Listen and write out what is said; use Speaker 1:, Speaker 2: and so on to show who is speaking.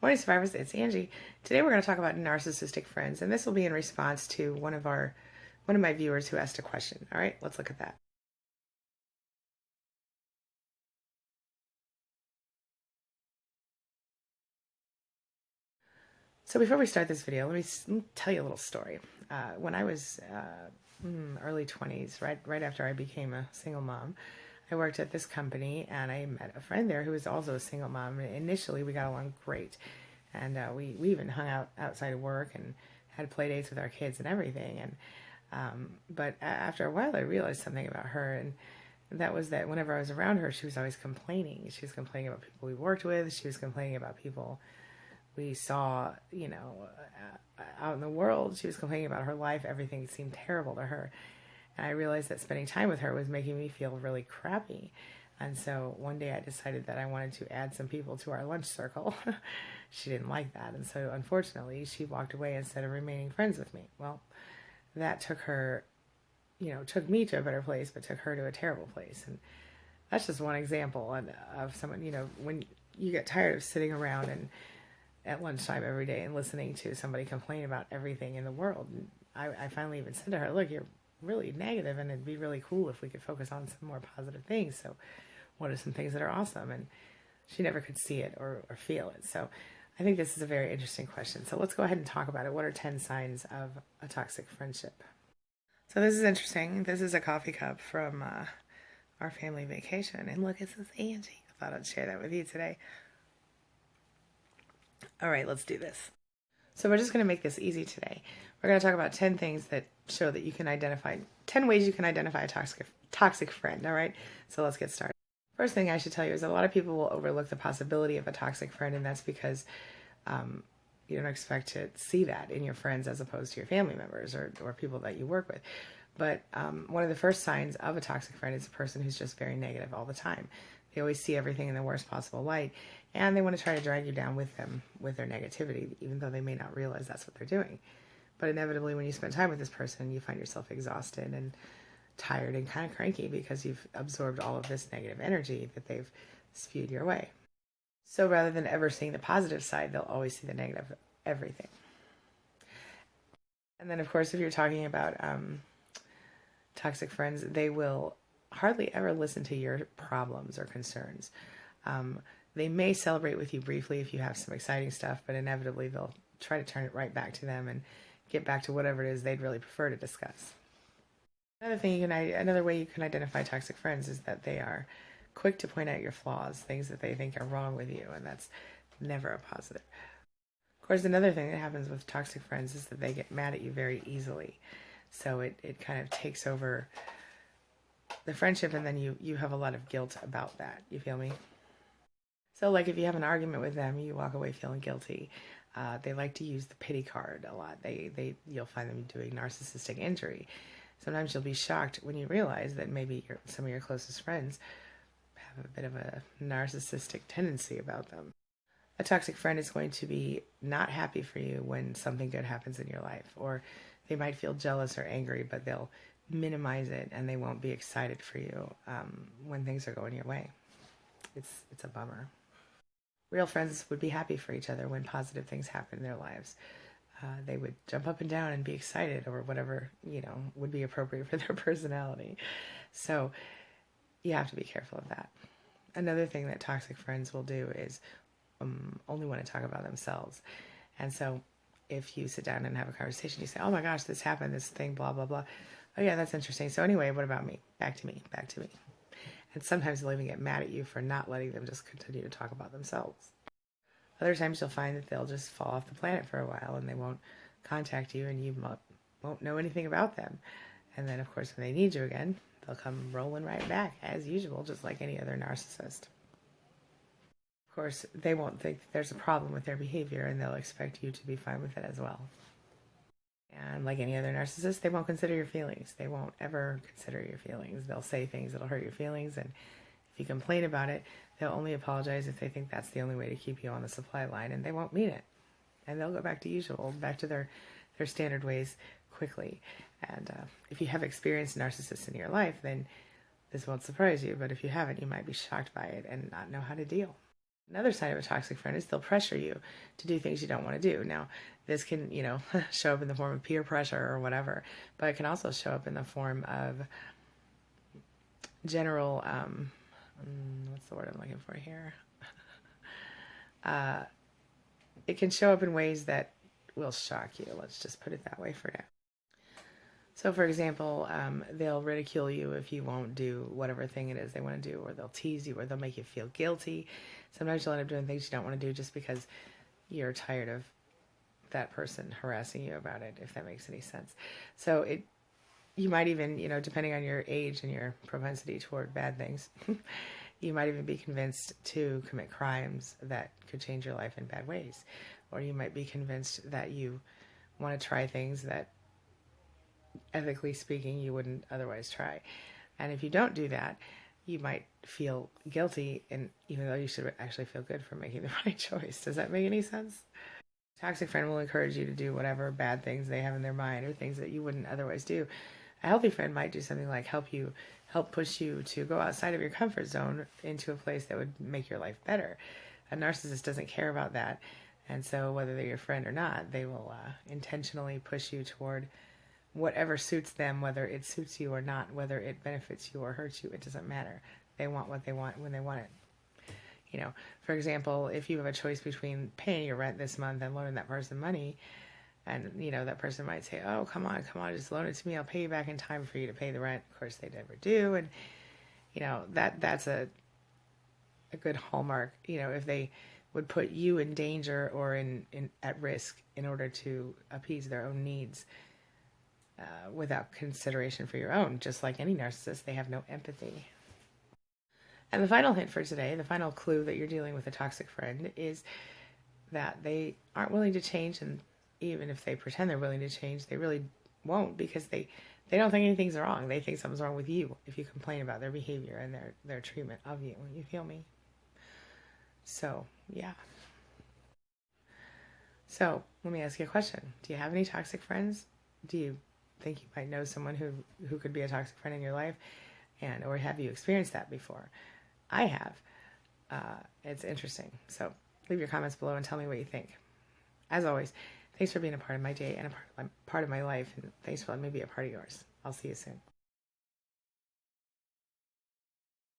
Speaker 1: Morning survivors, it's Angie. Today we're going to talk about narcissistic friends, and this will be in response to one of my viewers who asked a question. All right, let's look at that. So before we start this video, let me tell you a little story. When I was early 20s, right after I became a single mom, I worked at this company, and I met a friend there who was also a single mom. Initially, we got along great, and we even hung out outside of work and had play dates with our kids and everything. But after a while, I realized something about her, and that was that whenever I was around her, she was always complaining. She was complaining about people we worked with. She was complaining about people we saw, out in the world. She was complaining about her life. Everything seemed terrible to her. And I realized that spending time with her was making me feel really crappy. And so one day I decided that I wanted to add some people to our lunch circle. She didn't like that. And so unfortunately, she walked away instead of remaining friends with me. Well, that took her, took me to a better place, but took her to a terrible place. And that's just one example of someone, when you get tired of sitting around and at lunchtime every day and listening to somebody complain about everything in the world. And I finally even said to her, look, you're really negative, and it'd be really cool if we could focus on some more positive things. So what are some things that are awesome? And she never could see it or feel it. So I think this is a very interesting question. So let's go ahead and talk about it. What are 10 signs of a toxic friendship? So this is interesting. This is a coffee cup from our family vacation. And look, it says Angie. I thought I'd share that with you today. All right, let's do this. So we're just going to make this easy today. We're going to talk about 10 things that show that you can identify, 10 ways you can identify a toxic friend, all right? So let's get started. First thing I should tell you is a lot of people will overlook the possibility of a toxic friend, and that's because you don't expect to see that in your friends as opposed to your family members or people that you work with. But one of the first signs of a toxic friend is a person who's just very negative all the time. They always see everything in the worst possible light, and they want to try to drag you down with them, with their negativity, even though they may not realize that's what they're doing. But inevitably, when you spend time with this person, you find yourself exhausted and tired and kind of cranky because you've absorbed all of this negative energy that they've spewed your way. So rather than ever seeing the positive side, they'll always see the negative of everything. And then, of course, if you're talking about toxic friends, they will hardly ever listen to your problems or concerns. They may celebrate with you briefly if you have some exciting stuff, but inevitably they'll try to turn it right back to them and get back to whatever it is they'd really prefer to discuss. Another way you can identify toxic friends is that they are quick to point out your flaws, things that they think are wrong with you, and that's never a positive. Of course, another thing that happens with toxic friends is that they get mad at you very easily. So it kind of takes over the friendship, and then you have a lot of guilt about that. You feel me? So like if you have an argument with them, you walk away feeling guilty. They like to use the pity card a lot. You'll find them doing narcissistic injury. Sometimes you'll be shocked when you realize that maybe some of your closest friends have a bit of a narcissistic tendency about them. A toxic friend is going to be not happy for you when something good happens in your life, or they might feel jealous or angry, but they'll minimize it and they won't be excited for you when things are going your way. It's a bummer. Real friends would be happy for each other when positive things happen in their lives. They would jump up and down and be excited over whatever, would be appropriate for their personality. So you have to be careful of that. Another thing that toxic friends will do is only want to talk about themselves. And so if you sit down and have a conversation, you say, oh my gosh, this happened, this thing, blah, blah, blah. Oh yeah, that's interesting. So anyway, what about me? Back to me. And sometimes they'll even get mad at you for not letting them just continue to talk about themselves. Other times you'll find that they'll just fall off the planet for a while and they won't contact you, and you won't know anything about them. And then, of course, when they need you again, they'll come rolling right back, as usual, just like any other narcissist. Of course, they won't think that there's a problem with their behavior, and they'll expect you to be fine with it as well. And like any other narcissist, they won't consider your feelings. They won't ever consider your feelings. They'll say things that'll hurt your feelings, and if you complain about it, they'll only apologize if they think that's the only way to keep you on the supply line, and they won't mean it. And they'll go back to usual, back to their standard ways quickly. And if you have experienced narcissists in your life, then this won't surprise you. But if you haven't, you might be shocked by it and not know how to deal. Another sign of a toxic friend is they'll pressure you to do things you don't want to do. Now, this can, show up in the form of peer pressure or whatever, but it can also show up in the form of general, what's the word I'm looking for here? It can show up in ways that will shock you. Let's just put it that way for now. So, for example, they'll ridicule you if you won't do whatever thing it is they want to do, or they'll tease you, or they'll make you feel guilty. Sometimes you'll end up doing things you don't want to do just because you're tired of that person harassing you about it, if that makes any sense. So you might even, depending on your age and your propensity toward bad things, you might even be convinced to commit crimes that could change your life in bad ways. Or you might be convinced that you want to try things that, ethically speaking, you wouldn't otherwise try. And if you don't do that, you might feel guilty, and even though you should actually feel good for making the right choice. Does that make any sense? A toxic friend will encourage you to do whatever bad things they have in their mind, or things that you wouldn't otherwise do. A healthy friend might do something like help push you to go outside of your comfort zone into a place that would make your life better. A narcissist doesn't care about that, and so whether they're your friend or not, they will intentionally push you toward whatever suits them, whether it suits you or not, whether it benefits you or hurts you. It doesn't matter. They want what they want when they want it. For example, if you have a choice between paying your rent this month and loaning that person money, and that person might say, oh, come on, just loan it to me, I'll pay you back in time for you to pay the rent. Of course they never do. And that's a good hallmark, if they would put you in danger or in at risk in order to appease their own needs, without consideration for your own. Just like any narcissist, they have no empathy. And the final hint for today, the final clue that you're dealing with a toxic friend, is that they aren't willing to change, and even if they pretend they're willing to change, they really won't, because they don't think anything's wrong. They think something's wrong with you if you complain about their behavior and their treatment of you. You feel me? So, yeah. So, let me ask you a question. Do you have any toxic friends? Do you think you might know someone who could be a toxic friend in your life? Or have you experienced that before? I have. It's interesting. So leave your comments below and tell me what you think. As always, thanks for being a part of my day and a part of my life, and thanks for letting me be a part of yours. I'll see you soon.